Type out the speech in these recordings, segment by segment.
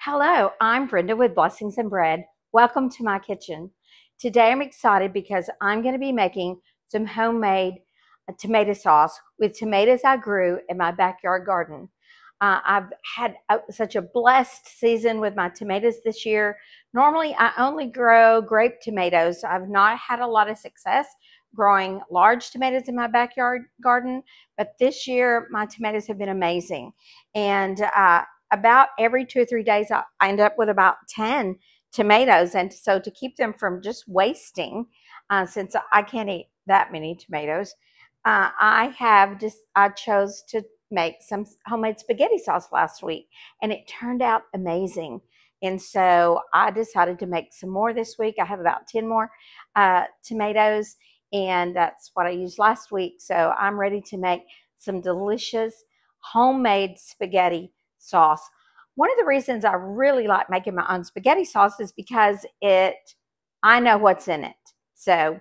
Hello, I'm Brenda with Blessings and Bread. Welcome to my kitchen. Today I'm excited because I'm going to be making some homemade tomato sauce with tomatoes I grew in my backyard garden. I've had such a blessed season with my tomatoes this year. Normally I only grow grape tomatoes. I've not had a lot of success growing large tomatoes in my backyard garden, but this year my tomatoes have been amazing. And about every 2 or 3 days, I end up with about 10 tomatoes. And so to keep them from just wasting, since I can't eat that many tomatoes, I chose to make some homemade spaghetti sauce last week, and it turned out amazing. And so I decided to make some more this week. I have about 10 more tomatoes, and that's what I used last week. So I'm ready to make some delicious homemade spaghetti sauce. One of the reasons I really like making my own spaghetti sauce is because I know what's in it. So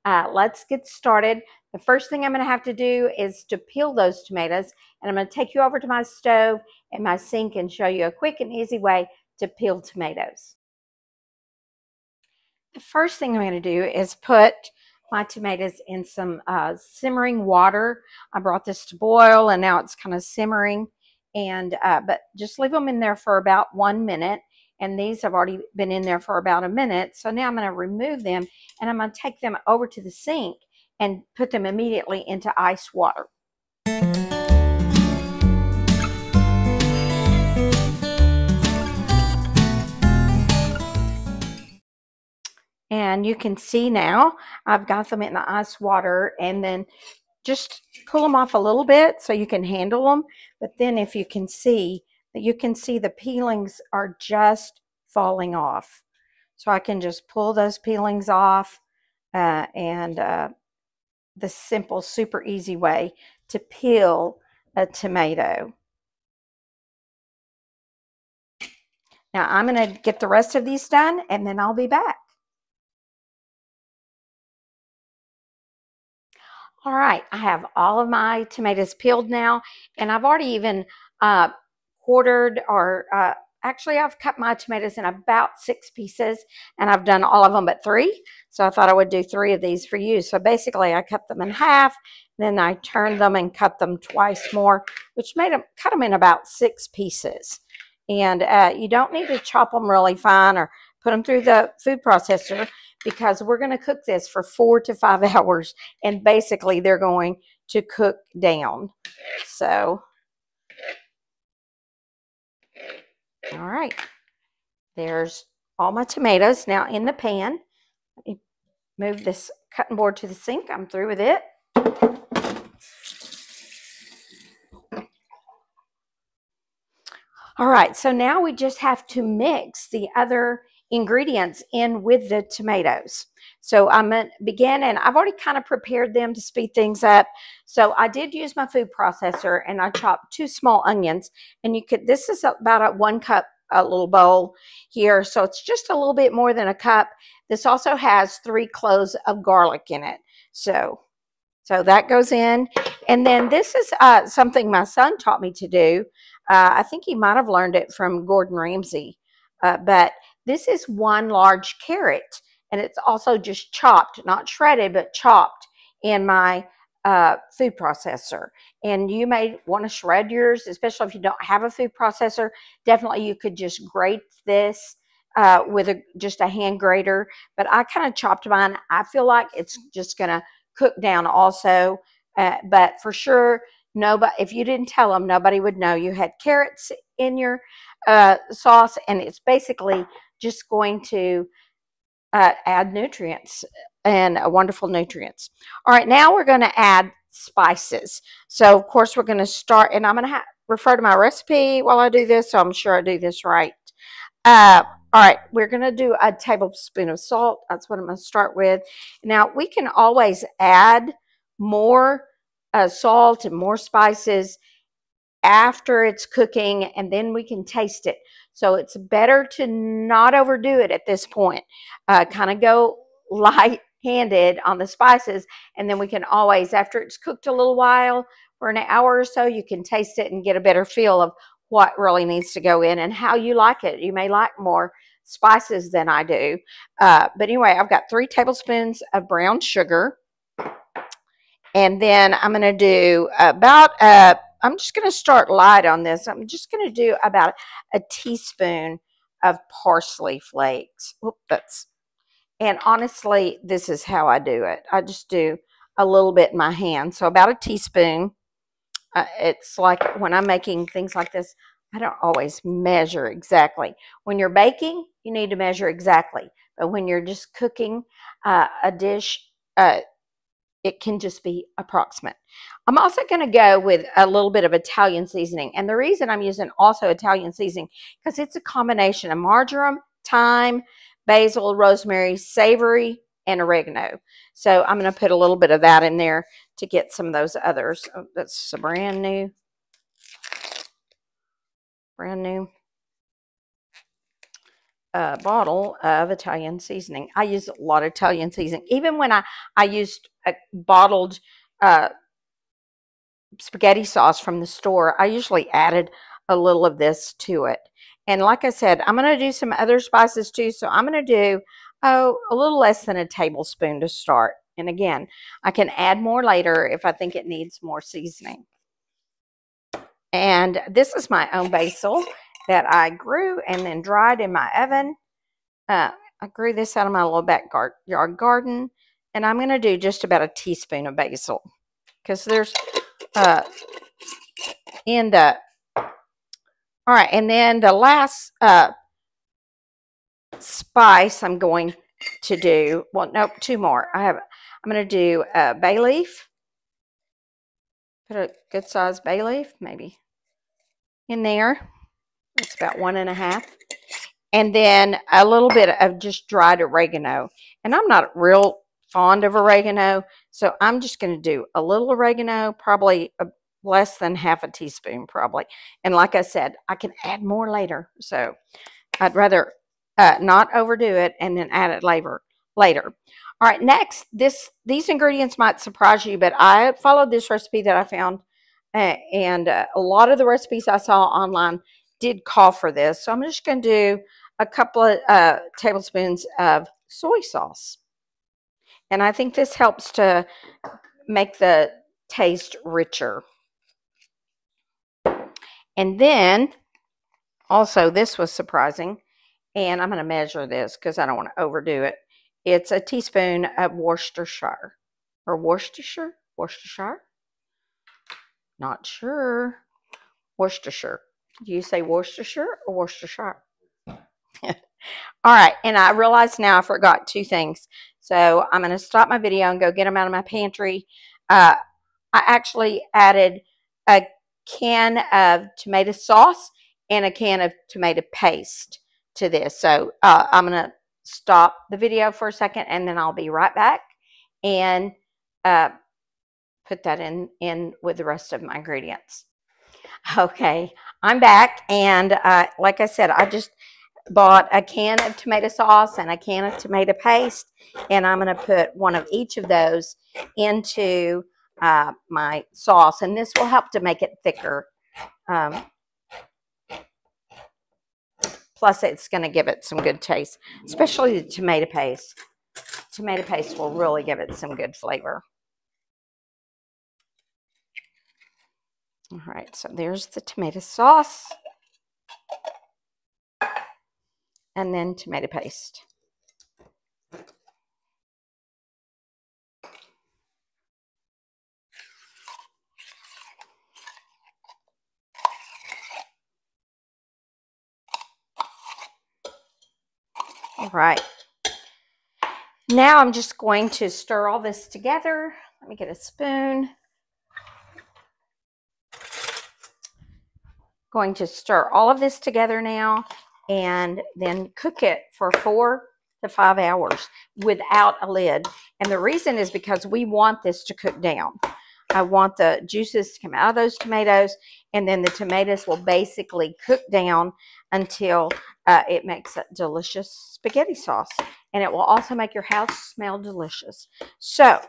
let's get started. The first thing I'm going to have to do is to peel those tomatoes, and I'm going to take you over to my stove and my sink and show you a quick and easy way to peel tomatoes. The first thing I'm going to do is put my tomatoes in some simmering water. I brought this to boil, and now it's kind of simmering. And but just leave them in there for about 1 minute, and these have already been in there for about a minute. So now I'm going to remove them, and I'm going to take them over to the sink and put them immediately into ice water. And you can see now I've got them in the ice water, and then just cool them off a little bit so you can handle them. But then if you can see, the peelings are just falling off. So I can just pull those peelings off, and the simple, super easy way to peel a tomato. Now I'm going to get the rest of these done, and then I'll be back. All right, I have all of my tomatoes peeled now, and I've already even quartered or actually I've cut my tomatoes in about 6 pieces, and I've done all of them but 3. So I thought I would do 3 of these for you. So basically I cut them in half, then I turned them and cut them twice more, which cut them in about 6 pieces. And you don't need to chop them really fine or put them through the food processor, because we're going to cook this for 4 to 5 hours, and basically they're going to cook down. So, all right, there's all my tomatoes now in the pan. Let me move this cutting board to the sink. I'm through with it. All right, so now we just have to mix the other ingredients in with the tomatoes. So I'm going to begin, and I've already kind of prepared them to speed things up. So I did use my food processor, and I chopped 2 small onions, and this is about a 1 cup little bowl here. So it's just a little bit more than a cup. This also has 3 cloves of garlic in it. So that goes in. And then this is something my son taught me to do. I think he might have learned it from Gordon Ramsay. But this is 1 large carrot, and it's also just chopped, not shredded, but chopped in my food processor. And you may want to shred yours, especially if you don't have a food processor. Definitely you could just grate this with just a hand grater, but I kind of chopped mine. I feel like it's just going to cook down also, but for sure, if you didn't tell them, nobody would know you had carrots in your sauce, and it's basically just going to add nutrients, and wonderful nutrients. All right, now we're going to add spices. So of course we're going to start, and I'm going to refer to my recipe while I do this, so I'm sure I do this right. All right, we're going to do a tablespoon of salt. That's what I'm going to start with. Now, we can always add more salt and more spices after it's cooking, and then we can taste it. So it's better to not overdo it at this point. Kind of go light-handed on the spices, and then we can always, after it's cooked a little while, for an hour or so, you can taste it and get a better feel of what really needs to go in and how you like it. You may like more spices than I do. But anyway, I've got 3 tablespoons of brown sugar. And then I'm going to do about, I'm just going to start light on this. I'm just going to do about a teaspoon of parsley flakes. Oops. And honestly, this is how I do it. I just do a little bit in my hand. So about a teaspoon. It's like when I'm making things like this, I don't always measure exactly. When you're baking, you need to measure exactly. But when you're just cooking a dish, it can just be approximate. I'm also going to go with a little bit of Italian seasoning. And the reason I'm using also Italian seasoning, because it's a combination of marjoram, thyme, basil, rosemary, savory, and oregano. So I'm going to put a little bit of that in there to get some of those others. Oh, that's a brand new bottle of Italian seasoning. I use a lot of Italian seasoning. Even when I used a bottled spaghetti sauce from the store, I usually added a little of this to it. And like I said, I'm going to do some other spices too. So I'm going to do, a little less than a tablespoon to start. And again, I can add more later if I think it needs more seasoning. And this is my own basil that I grew and then dried in my oven. I grew this out of my little backyard garden. And I'm going to do just about a teaspoon of basil. Because there's, all right, and then the last spice I'm going to do, well, nope, 2 more. I'm going to do bay leaf. Put a good sized bay leaf, maybe, in there. It's about 1 1/2. And then a little bit of just dried oregano. And I'm not real fond of oregano, so I'm just going to do a little oregano, probably less than half a teaspoon, probably. And like I said, I can add more later. So I'd rather not overdo it and then add it later. All right, next, these ingredients might surprise you, but I followed this recipe that I found, and a lot of the recipes I saw online did call for this. So I'm just going to do a couple of tablespoons of soy sauce. And I think this helps to make the taste richer. And then, also, this was surprising, and I'm going to measure this because I don't want to overdo it. It's a teaspoon of Worcestershire. Or Worcestershire? Worcestershire? Not sure. Worcestershire. Do you say Worcestershire or Worcestershire? All right, and I realize now I forgot 2 things. So I'm going to stop my video and go get them out of my pantry. I actually added a can of tomato sauce and a can of tomato paste to this. So I'm going to stop the video for a second, and then I'll be right back and put that in with the rest of my ingredients. Okay, I'm back, and like I said, I just bought a can of tomato sauce and a can of tomato paste, and I'm going to put one of each of those into my sauce, and this will help to make it thicker. Plus, it's going to give it some good taste, especially the tomato paste. Tomato paste will really give it some good flavor. All right, so there's the tomato sauce. And then tomato paste. All right. Now I'm just going to stir all this together. Let me get a spoon. Going to stir all of this together now and then cook it for 4 to 5 hours without a lid. And the reason is because we want this to cook down. I want the juices to come out of those tomatoes, and then the tomatoes will basically cook down until it makes a delicious spaghetti sauce. And it will also make your house smell delicious. So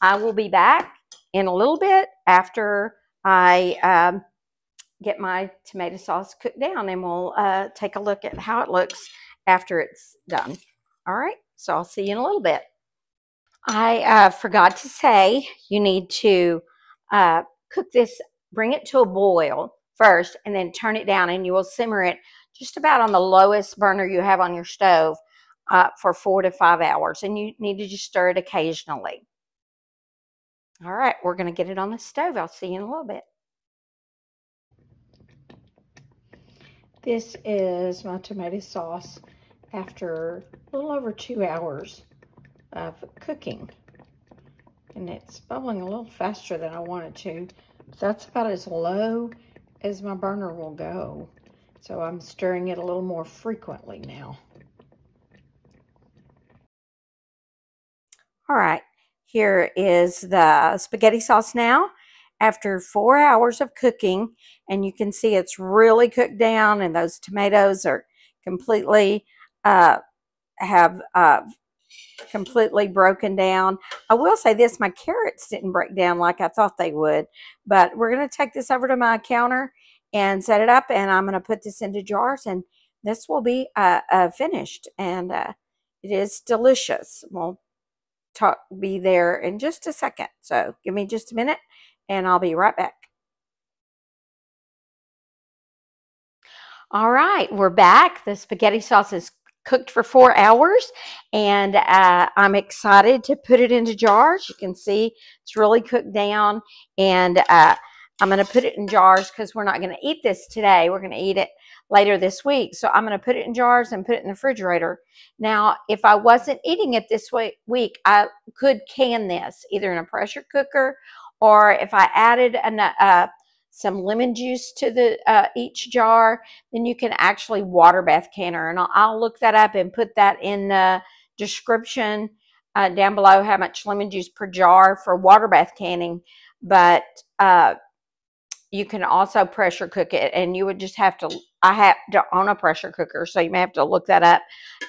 I will be back in a little bit after I get my tomato sauce cooked down, and we'll take a look at how it looks after it's done. All right, so I'll see you in a little bit. I forgot to say you need to cook this, bring it to a boil first, and then turn it down, and you will simmer it just about on the lowest burner you have on your stove for 4 to 5 hours, and you need to just stir it occasionally. All right, we're going to get it on the stove. I'll see you in a little bit. This is my tomato sauce after a little over 2 hours of cooking. And it's bubbling a little faster than I want it to. That's about as low as my burner will go. So I'm stirring it a little more frequently now. All right, here is the spaghetti sauce now after 4 hours of cooking, and you can see it's really cooked down, and those tomatoes are completely completely broken down. I will say this, my carrots didn't break down like I thought they would, but we're going to take this over to my counter and set it up, and I'm going to put this into jars, and this will be finished, and it is delicious. We'll be there in just a second, so give me just a minute and I'll be right back. All right, we're back. The spaghetti sauce is cooked for 4 hours, and I'm excited to put it into jars. You can see it's really cooked down, and I'm going to put it in jars because we're not going to eat this today. We're going to eat it later this week. So I'm going to put it in jars and put it in the refrigerator. Now, if I wasn't eating it this week, I could can this either in a pressure cooker, or if I added some lemon juice to the each jar, then you can actually water bath canner. And I'll look that up and put that in the description down below, how much lemon juice per jar for water bath canning. But you can also pressure cook it, and you would just have to, I have to own a pressure cooker, so you may have to look that up,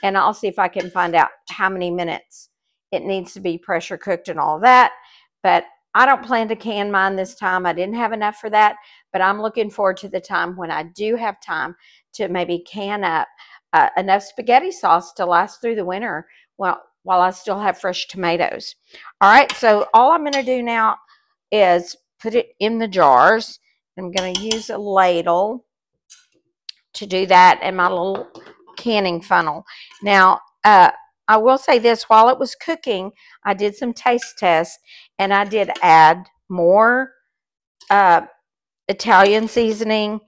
and I'll see if I can find out how many minutes it needs to be pressure cooked and all that. But I don't plan to can mine this time. I didn't have enough for that, but I'm looking forward to the time when I do have time to maybe can up enough spaghetti sauce to last through the winter while I still have fresh tomatoes. All right, so all I'm going to do now is put it in the jars. I'm going to use a ladle to do that, and my little canning funnel. Now, I will say this, while it was cooking, I did some taste tests, and I did add more Italian seasoning,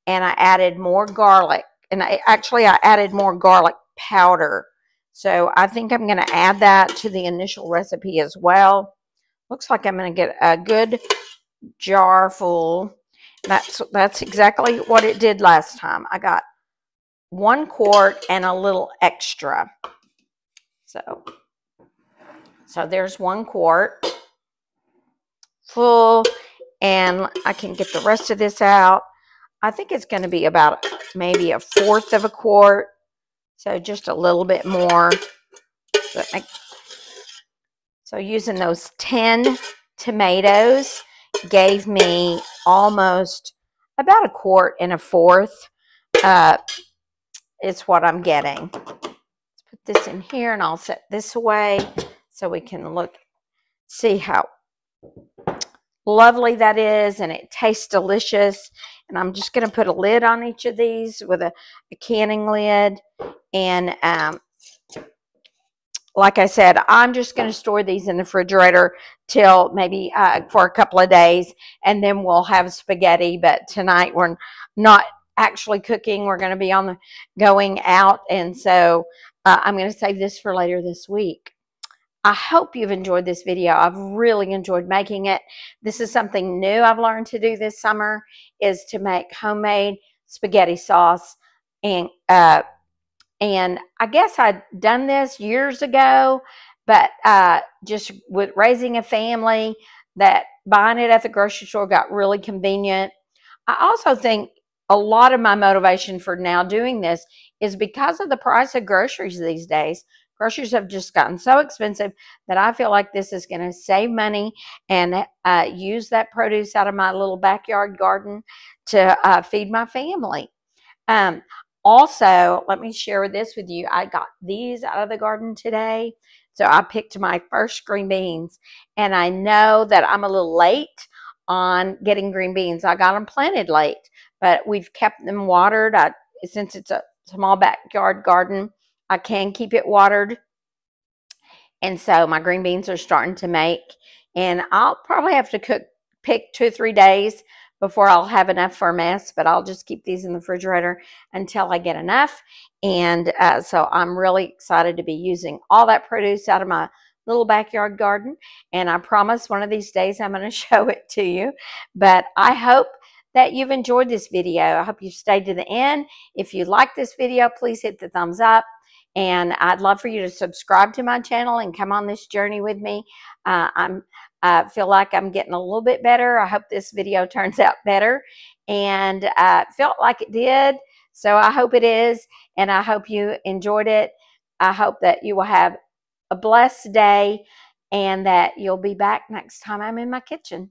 and I added more garlic, and I added more garlic powder. So I think I'm going to add that to the initial recipe as well. Looks like I'm going to get a good jar full. That's exactly what it did last time. I got 1 quart and a little extra. So there's 1 quart full, and I can get the rest of this out. I think it's going to be about maybe 1/4 of a quart, so just a little bit more. So using those 10 tomatoes gave me almost about 1 1/4. Is what I'm getting. Let's put this in here, and I'll set this away so we can see how lovely that is, and it tastes delicious. And I'm just going to put a lid on each of these with a canning lid, and like I said, I'm just going to store these in the refrigerator till maybe for a couple of days, and then we'll have spaghetti. But tonight we're not actually cooking. We're going to be going out, and so I'm going to save this for later this week. I hope you've enjoyed this video. I've really enjoyed making it. This is something new I've learned to do this summer, is to make homemade spaghetti sauce. And I guess I'd done this years ago, but just with raising a family, that buying it at the grocery store got really convenient. I also think a lot of my motivation for now doing this is because of the price of groceries these days. Groceries have just gotten so expensive that I feel like this is going to save money and use that produce out of my little backyard garden to feed my family. Um, Also, let me share this with you. I got these out of the garden today. So I picked my first green beans, and I know that I'm a little late on getting green beans. I got them planted late, but we've kept them watered. Since it's a small backyard garden, I can keep it watered. And so my green beans are starting to make, and I'll probably have to pick 2 or 3 days before I'll have enough for a mess, but I'll just keep these in the refrigerator until I get enough. And so I'm really excited to be using all that produce out of my little backyard garden. And I promise one of these days I'm going to show it to you. But I hope that you've enjoyed this video. I hope you've stayed to the end. If you like this video, please hit the thumbs up. And I'd love for you to subscribe to my channel and come on this journey with me. I feel like I'm getting a little bit better. I hope this video turns out better. And felt like it did. So I hope it is. And I hope you enjoyed it. I hope that you will have a blessed day and that you'll be back next time I'm in my kitchen.